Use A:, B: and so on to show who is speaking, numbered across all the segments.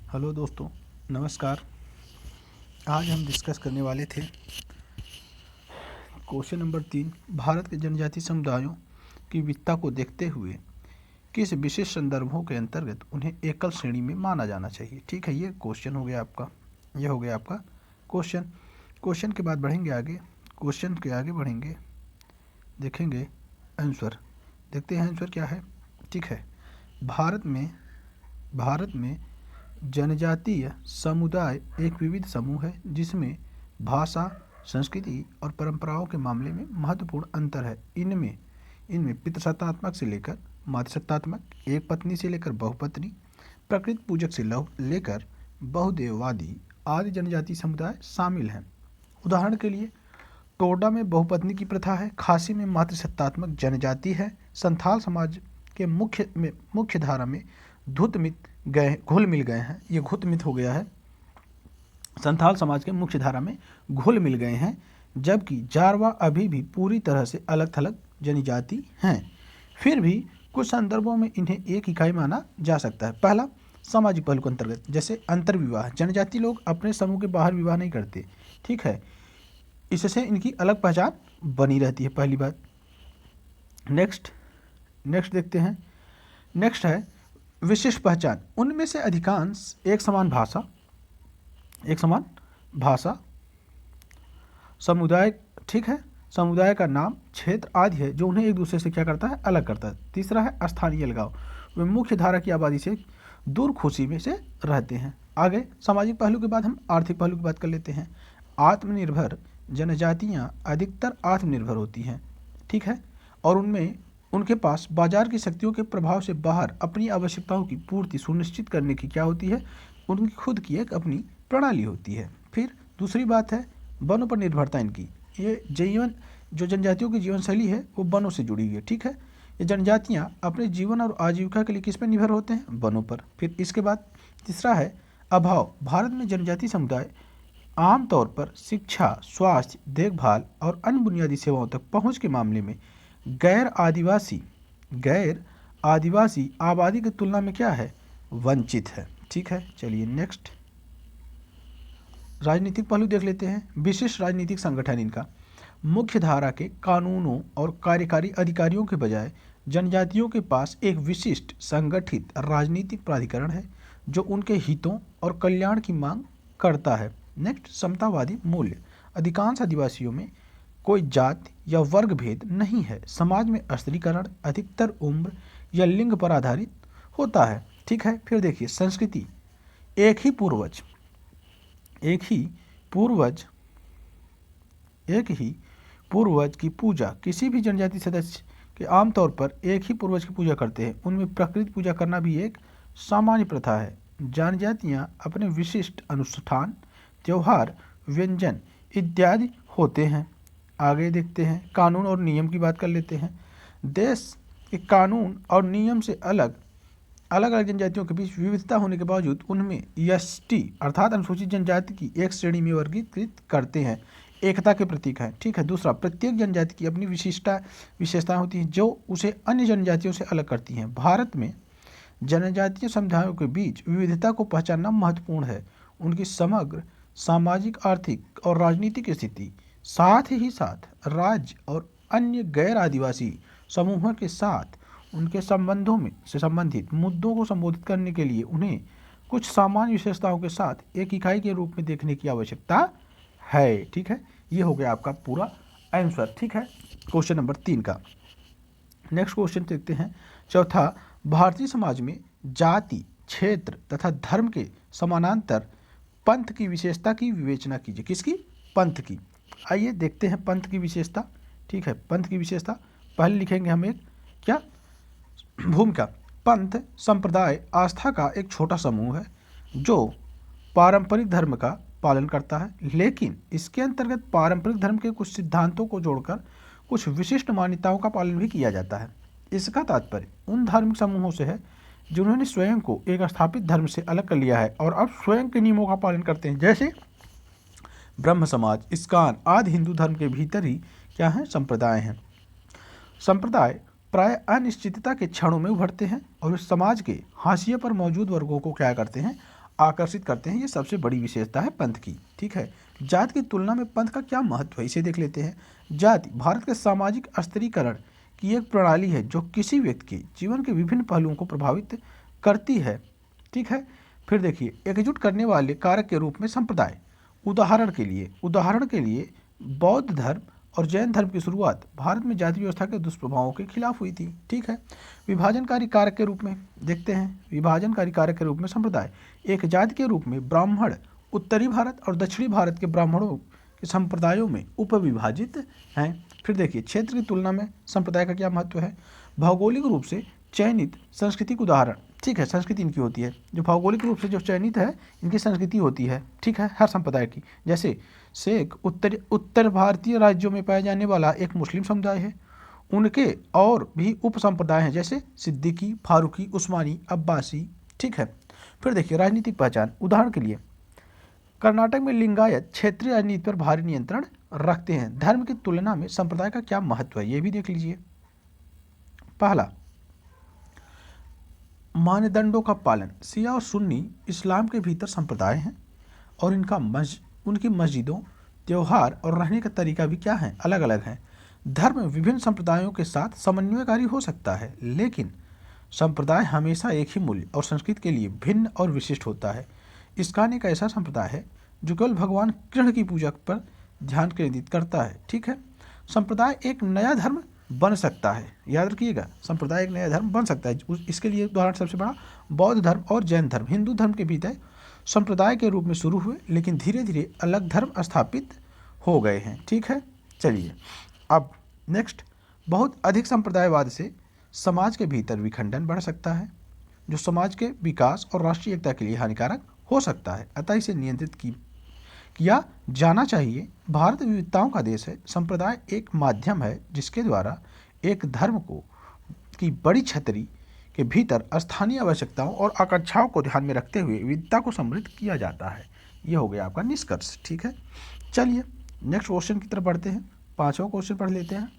A: Hello दोस्तों, नमस्कार। आज हम डिस्कस करने वाले थे क्वेश्चन नंबर 3। भारत के जनजातीय समुदायों की विविधता को देखते हुए किस विशेष संदर्भों के अंतर्गत उन्हें एकल श्रेणी में माना जाना चाहिए। ठीक है, ये क्वेश्चन हो गया आपका। ये हो गया आपका क्वेश्चन। क्वेश्चन के बाद बढ़ेंगे आगे। क्वेश्चन के आगे बढ़ेंगे, देखेंगे आंसर। देखते हैं आंसर क्या है। ठीक है, भारत में जनजातीय समुदाय एक विविध समूह है जिसमें भाषा, संस्कृति और परंपराओं के मामले में महत्वपूर्ण अंतर है। इनमें पितृसत्तात्मक से लेकर मातृसत्तात्मक, एक पत्नी से लेकर बहुपत्नी, प्रकृति पूजक से लेकर बहुदेववादी आदि जनजातीय समुदाय शामिल हैं। उदाहरण के लिए टोडा में बहुपत्नी की प्रथा है, खासी में मातृसत्तात्मक जनजाति है, संथाल समाज के मुख्य धारा में घुल मिल गए हैं। ये घुतमित हो गया है। संथाल समाज के मुख्य धारा में घुल मिल गए हैं, जबकि जारवा अभी भी पूरी तरह से अलग थलग जनजाति हैं। फिर भी कुछ संदर्भों में इन्हें एक इकाई माना जा सकता है। पहला, सामाजिक पहलू के अंतर्गत, जैसे अंतर्विवाह। जनजाति लोग अपने समूह के बाहर विवाह नहीं करते। ठीक है, इससे इनकी अलग पहचान बनी रहती है, पहली बात। नेक्स्ट देखते हैं। नेक्स्ट है विशिष्ट पहचान। उनमें से अधिकांश एक समान भाषा, समुदाय, ठीक है, समुदाय का नाम, क्षेत्र आदि है जो उन्हें एक दूसरे से क्या करता है, अलग करता है। तीसरा है स्थानीय अलगाव। वे मुख्य धारा की आबादी से दूर खुशी में से रहते हैं। आगे सामाजिक पहलू के बाद हम आर्थिक पहलू की बात कर लेते हैं। आत्मनिर्भर जनजातियां अधिकतर आत्मनिर्भर होती हैं। ठीक है, और उनके पास बाजार की शक्तियों के प्रभाव से बाहर अपनी आवश्यकताओं की पूर्ति सुनिश्चित करने की क्या होती है, उनकी खुद की एक अपनी प्रणाली होती है। फिर दूसरी बात है वनों पर निर्भरता इनकी। ये जो जनजातियों की जीवन शैली है वो वनों से जुड़ी हुई है। ठीक है, ये जनजातियां अपने जीवन और आजीविका के लिए किस पर निर्भर होते हैं, वनों पर। फिर इसके बाद तीसरा है अभाव। भारत में जनजातीय समुदाय आमतौर पर शिक्षा, स्वास्थ्य, देखभाल और अन्य बुनियादी सेवाओं तक पहुंच के मामले में गैर आदिवासी आबादी की तुलना में क्या है, वंचित है। ठीक है, चलिए नेक्स्ट राजनीतिक पहलू देख लेते हैं। विशिष्ट राजनीतिक संगठन इनका। मुख्य धारा के कानूनों और कार्यकारी अधिकारियों के बजाय जनजातियों के पास एक विशिष्ट संगठित राजनीतिक प्राधिकरण है जो उनके हितों और कल्याण की मांग करता है। नेक्स्ट समतावादी मूल्य। अधिकांश आदिवासियों में कोई जाति या वर्ग भेद नहीं है। समाज में स्त्रीकरण अधिकतर उम्र या लिंग पर आधारित होता है। ठीक है, फिर देखिए संस्कृति। एक ही पूर्वज की पूजा। किसी भी जनजाति सदस्य के आमतौर पर एक ही पूर्वज की पूजा करते हैं। उनमें प्रकृति पूजा करना भी एक सामान्य प्रथा है। जनजातियां अपने विशिष्ट अनुष्ठान, त्योहार, व्यंजन इत्यादि होते हैं। आगे देखते हैं कानून और नियम की बात कर लेते हैं। देश के कानून और नियम से अलग अलग जनजातियों के बीच विविधता होने के बावजूद उनमें एसटी अर्थात अनुसूचित जनजाति की एक श्रेणी में वर्गीकृत करते हैं, एकता के प्रतीक है। ठीक है, दूसरा प्रत्येक जनजाति की अपनी विशेषताएं होती हैं जो उसे अन्य जनजातियों से अलग करती हैं। भारत में जनजातीय समुदायों के बीच विविधता को पहचानना महत्वपूर्ण है। उनकी समग्र सामाजिक, आर्थिक और राजनीतिक स्थिति, साथ ही साथ राज्य और अन्य गैर आदिवासी समूहों के साथ उनके संबंधों में से संबंधित मुद्दों को संबोधित करने के लिए उन्हें कुछ सामान्य विशेषताओं के साथ एक इकाई के रूप में देखने की आवश्यकता है। ठीक है, ये हो गया आपका पूरा आंसर। ठीक है, क्वेश्चन नंबर 3 का। नेक्स्ट क्वेश्चन देखते हैं। चौथा, भारतीय समाज में जाति, क्षेत्र तथा धर्म के समानांतर पंथ की विशेषता की विवेचना कीजिए। किसकी, पंथ की। आइए देखते हैं पंथ की विशेषता। ठीक है, पंथ की विशेषता पहले लिखेंगे हम एक क्या, भूमिका। पंथ संप्रदाय आस्था का एक छोटा समूह है जो पारंपरिक धर्म का पालन करता है, लेकिन इसके अंतर्गत पारंपरिक धर्म के कुछ सिद्धांतों को जोड़कर कुछ विशिष्ट मान्यताओं का पालन भी किया जाता है। इसका तात्पर्य उन धार्मिक समूहों से है जिन्होंने स्वयं को एक स्थापित धर्म से अलग कर लिया है और अब स्वयं के नियमों का पालन करते हैं, जैसे ब्रह्म समाज, इस्कॉन आदि हिंदू धर्म के भीतर ही क्या है, संप्रदाय हैं। संप्रदाय प्राय अनिश्चितता के क्षणों में उभरते हैं और इस समाज के हाशिए पर मौजूद वर्गों को क्या करते हैं, आकर्षित करते हैं। ये सबसे बड़ी विशेषता है पंथ की। ठीक है, जाति की तुलना में पंथ का क्या महत्व है, इसे देख लेते हैं। जाति भारत के सामाजिक स्तरीकरण की एक प्रणाली है जो किसी व्यक्ति के जीवन के विभिन्न पहलुओं को प्रभावित करती है। ठीक है, फिर देखिए, एकजुट करने वाले कारक के रूप में संप्रदाय। उदाहरण के लिए बौद्ध धर्म और जैन धर्म की शुरुआत भारत में जाति व्यवस्था के दुष्प्रभावों के खिलाफ हुई थी। ठीक है, विभाजनकारी कारक के रूप में देखते हैं। विभाजनकारी कारक के रूप में संप्रदाय, एक जाति के रूप में ब्राह्मण उत्तरी भारत और दक्षिणी भारत के ब्राह्मणों के संप्रदायों में उपविभाजित हैं। फिर देखिए, क्षेत्र की तुलना में संप्रदाय का क्या महत्व है। भौगोलिक रूप से चयनित सांस्कृतिक उदाहरण। ठीक है, संस्कृति इनकी होती है, जो भौगोलिक रूप से जो चयनित है इनकी संस्कृति होती है। ठीक है, हर संप्रदाय की, जैसे शेख उत्तर भारतीय राज्यों में पाया जाने वाला एक मुस्लिम समुदाय है। उनके और भी उप संप्रदाय हैं, जैसे सिद्दीकी, फारूकी, उस्मानी, अब्बासी। ठीक है, फिर देखिए, राजनीतिक पहचान। उदाहरण के लिए कर्नाटक में लिंगायत क्षेत्रीय राजनीति पर भारी नियंत्रण रखते हैं। धर्म की तुलना में संप्रदाय का क्या महत्व है, ये भी देख लीजिए। पहला, मानदंडों का पालन। शिया और सुन्नी इस्लाम के भीतर संप्रदाय हैं और उनकी मस्जिदों, त्यौहार और रहने का तरीका भी क्या है, अलग अलग हैं। धर्म विभिन्न संप्रदायों के साथ समन्वयकारी हो सकता है, लेकिन संप्रदाय हमेशा एक ही मूल्य और संस्कृति के लिए भिन्न और विशिष्ट होता है। इस्कॉन एक ऐसा संप्रदाय है जो केवल भगवान कृष्ण की पूजा पर ध्यान केंद्रित करता है। ठीक है, संप्रदाय एक नया धर्म बन सकता है, याद रखिएगा, संप्रदाय एक नया धर्म बन सकता है। इसके लिए उदाहरण सबसे बड़ा बौद्ध धर्म और जैन धर्म। हिंदू धर्म के भीतर संप्रदाय के रूप में शुरू हुए, लेकिन धीरे धीरे अलग धर्म स्थापित हो गए हैं। ठीक है, चलिए अब नेक्स्ट, बहुत अधिक संप्रदायवाद से समाज के भीतर विखंडन बढ़ सकता है, जो समाज के विकास और राष्ट्रीय एकता के लिए हानिकारक हो सकता है। अतः इसे नियंत्रित किया जाना चाहिए। भारत विविधताओं का देश है। संप्रदाय एक माध्यम है जिसके द्वारा एक धर्म की बड़ी छतरी के भीतर स्थानीय आवश्यकताओं और आकांक्षाओं को ध्यान में रखते हुए विविधता को समृद्ध किया जाता है। ये हो गया आपका निष्कर्ष। ठीक है, चलिए नेक्स्ट क्वेश्चन की तरफ बढ़ते हैं। पांचवा क्वेश्चन पढ़ लेते हैं।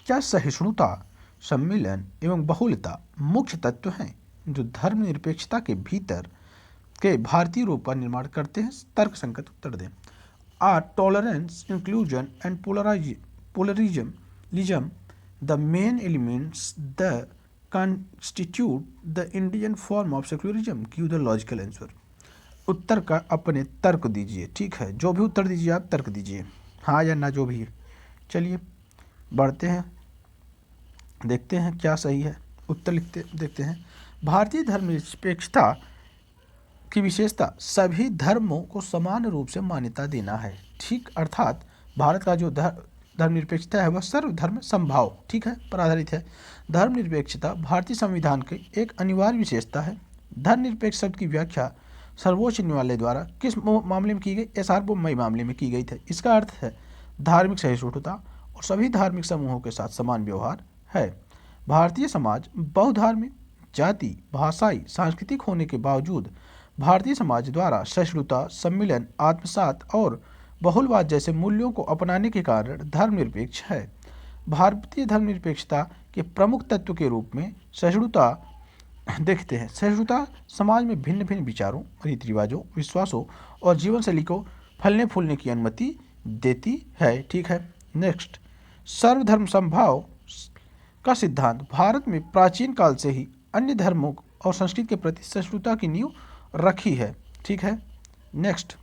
A: क्या सहिष्णुता, सम्मिलन एवं बहुलता मुख्य तत्व हैं जो धर्मनिरपेक्षता के भीतर के भारतीय रूप का निर्माण करते हैं? तर्कसंगत उत्तर दें। Are tolerance, inclusion and polarism the main elements the constitute the Indian form of secularism? Give the logical answer. उत्तर का अपने तर्क दीजिए। ठीक है, जो भी उत्तर दीजिए आप तर्क दीजिए, हाँ या ना जो भी है। चलिए बढ़ते हैं, देखते हैं क्या सही है। उत्तर देखते हैं। भारतीय धर्मनिरपेक्षता की विशेषता सभी धर्मों को समान रूप से मान्यता देना है। ठीक, अर्थात भारत का जो धर्मनिरपेक्षता है वह सर्वधर्म समभाव, ठीक है, पर आधारित है। धर्मनिरपेक्षता भारतीय संविधान की एक अनिवार्य विशेषता है। धर्मनिरपेक्ष शब्द की व्याख्या सर्वोच्च न्यायालय द्वारा किस मामले में की गई? सार्वभौमत्व मामले में की गई थी। इसका अर्थ है धार्मिक सहिष्णुता और सभी धार्मिक समूहों के साथ समान व्यवहार है। भारतीय समाज बहुधार्मिक, जाति, भाषाई, सांस्कृतिक होने के बावजूद भारतीय समाज द्वारा सहिष्णुता, सम्मिलन, आत्मसात और बहुलवाद जैसे मूल्यों को अपनाने के कारण धर्मनिरपेक्ष है। भारतीय धर्मनिरपेक्षता के प्रमुख तत्व के रूप में सहिष्णुता देखते हैं। सहिष्णुता समाज में भिन्न भिन्न विचारों, रीति रिवाजों, विश्वासों और जीवन शैली को फलने फूलने की अनुमति देती है। ठीक है, नेक्स्ट, सर्वधर्म समभाव का सिद्धांत भारत में प्राचीन काल से ही अन्य धर्मों और संस्कृति के प्रति सहिष्णुता की नींव रखी है। ठीक है, नेक्स्ट,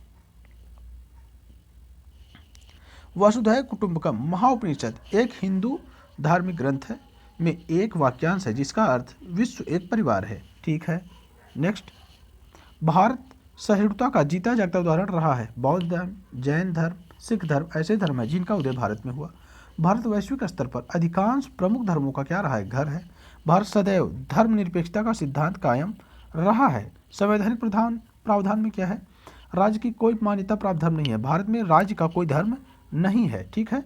A: वसुधैव कुटुंबकम महाउपनिषद एक हिंदू धार्मिक ग्रंथ है में एक वाक्यांश है जिसका अर्थ विश्व एक परिवार है। ठीक है, नेक्स्ट, भारत सहिष्णुता का जीता जागता उदाहरण रहा है। बौद्ध धर्म, जैन धर्म, सिख धर्म ऐसे धर्म है जिनका उदय भारत में हुआ। भारत वैश्विक स्तर पर अधिकांश प्रमुख धर्मों का क्या रहा है? घर है। भारत सदैव धर्मनिरपेक्षता का सिद्धांत कायम रहा है। संवैधानिक प्रावधान में क्या है? राज्य की कोई मान्यता प्राप्त धर्म नहीं है। भारत में राज्य का कोई धर्म नहीं है। ठीक है,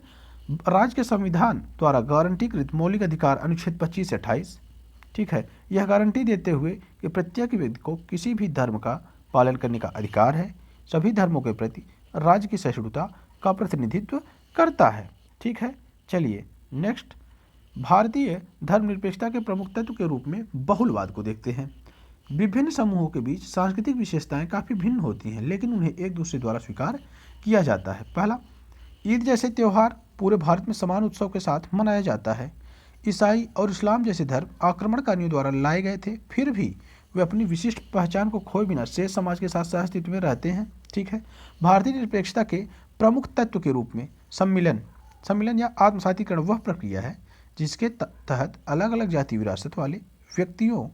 A: राज्य के संविधान द्वारा गारंटीकृत मौलिक अधिकार अनुच्छेद 25 से 28, ठीक है, यह गारंटी देते हुए कि प्रत्येक व्यक्ति को किसी भी धर्म का पालन करने का अधिकार है, सभी धर्मों के प्रति राज्य की सहिष्णुता का प्रतिनिधित्व करता है। ठीक है, चलिए नेक्स्ट, भारतीय धर्मनिरपेक्षता के प्रमुख तत्व के रूप में बहुलवाद को देखते हैं। विभिन्न समूहों के बीच सांस्कृतिक विशेषताएं काफ़ी भिन्न होती हैं, लेकिन उन्हें एक दूसरे द्वारा स्वीकार किया जाता है। पहला, ईद जैसे त्यौहार पूरे भारत में समान उत्सव के साथ मनाया जाता है। ईसाई और इस्लाम जैसे धर्म आक्रमणकारियों द्वारा लाए गए थे, फिर भी वे अपनी विशिष्ट पहचान को खोए बिना शेष समाज के साथ सहअस्तित्व में रहते हैं। ठीक है। भारतीय निरपेक्षता के प्रमुख तत्व के रूप में सम्मिलन या आत्मसातीकरण वह प्रक्रिया है जिसके तहत अलग अलग जाति विरासत वाले व्यक्तियों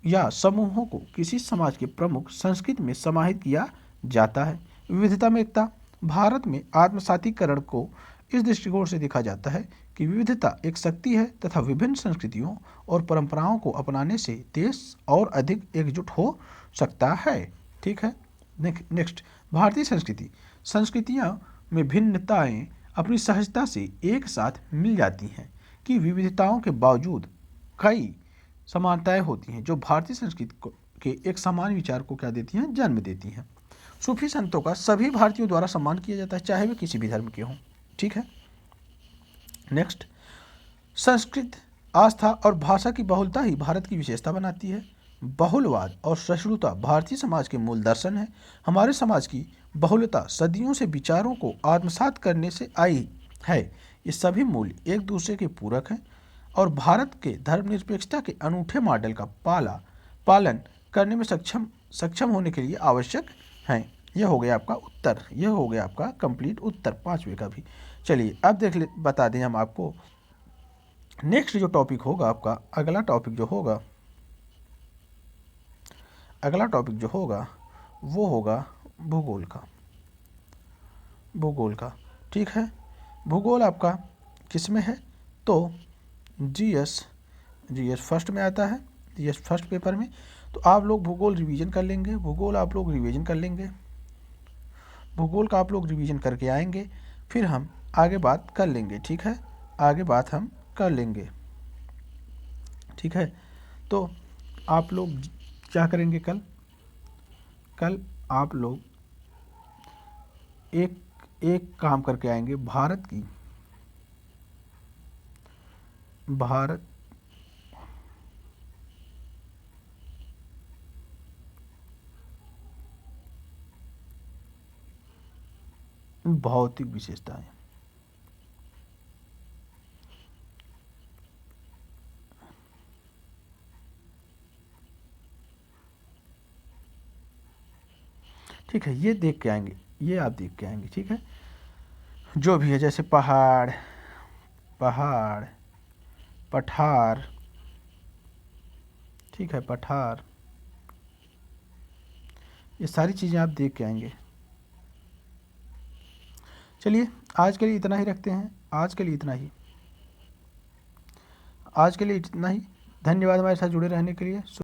A: या समूहों को किसी समाज के प्रमुख संस्कृति में समाहित किया जाता है। विविधता में एकता। भारत में आत्मसातीकरण को इस दृष्टिकोण से देखा जाता है कि विविधता एक शक्ति है तथा विभिन्न संस्कृतियों और परंपराओं को अपनाने से देश और अधिक एकजुट हो सकता है। ठीक है। नेक्स्ट, भारतीय संस्कृतियाँ में भिन्नताएं अपनी सहजता से एक साथ मिल जाती हैं कि विविधताओं के बावजूद कई समानताएं होती हैं जो भारतीय संस्कृति के एक समान विचार को क्या देती हैं, जन्म देती हैं। सूफी संतों का सभी भारतीयों द्वारा सम्मान किया जाता है, चाहे वे किसी भी धर्म के हों। ठीक है। नेक्स्ट, संस्कृत, आस्था और भाषा की बहुलता ही भारत की विशेषता बनाती है। बहुलवाद और सहिष्णुता भारतीय समाज के मूल दर्शन है। हमारे समाज की बहुलता सदियों से विचारों को आत्मसात करने से आई है। ये सभी मूल्य एक दूसरे के पूरक हैं और भारत के धर्मनिरपेक्षता के अनूठे मॉडल का पालन करने में सक्षम होने के लिए आवश्यक हैं। यह हो गया आपका उत्तर, यह हो गया आपका कंप्लीट उत्तर 5वें का भी। चलिए अब बता दें हम आपको नेक्स्ट जो टॉपिक होगा आपका, अगला टॉपिक जो होगा वो होगा भूगोल का। ठीक है। भूगोल आपका किस में है, तो जीएस फर्स्ट में आता है, जीएस फर्स्ट पेपर में। तो आप लोग भूगोल रिवीजन कर लेंगे, भूगोल का आप लोग रिवीजन करके आएंगे, फिर हम आगे बात कर लेंगे। ठीक है, आगे बात हम कर लेंगे। ठीक है। तो आप लोग क्या करेंगे, कल आप लोग एक काम करके आएंगे, भारत भौतिक विशेषताएं। ठीक है, ये देख के आएंगे, ये आप देख के आएंगे। ठीक है, जो भी है, जैसे पहाड़, पठार। ठीक है, पठार, ये सारी चीज़ें आप देख के आएंगे। चलिए आज के लिए इतना ही रखते हैं, आज के लिए इतना ही। धन्यवाद हमारे साथ जुड़े रहने के लिए।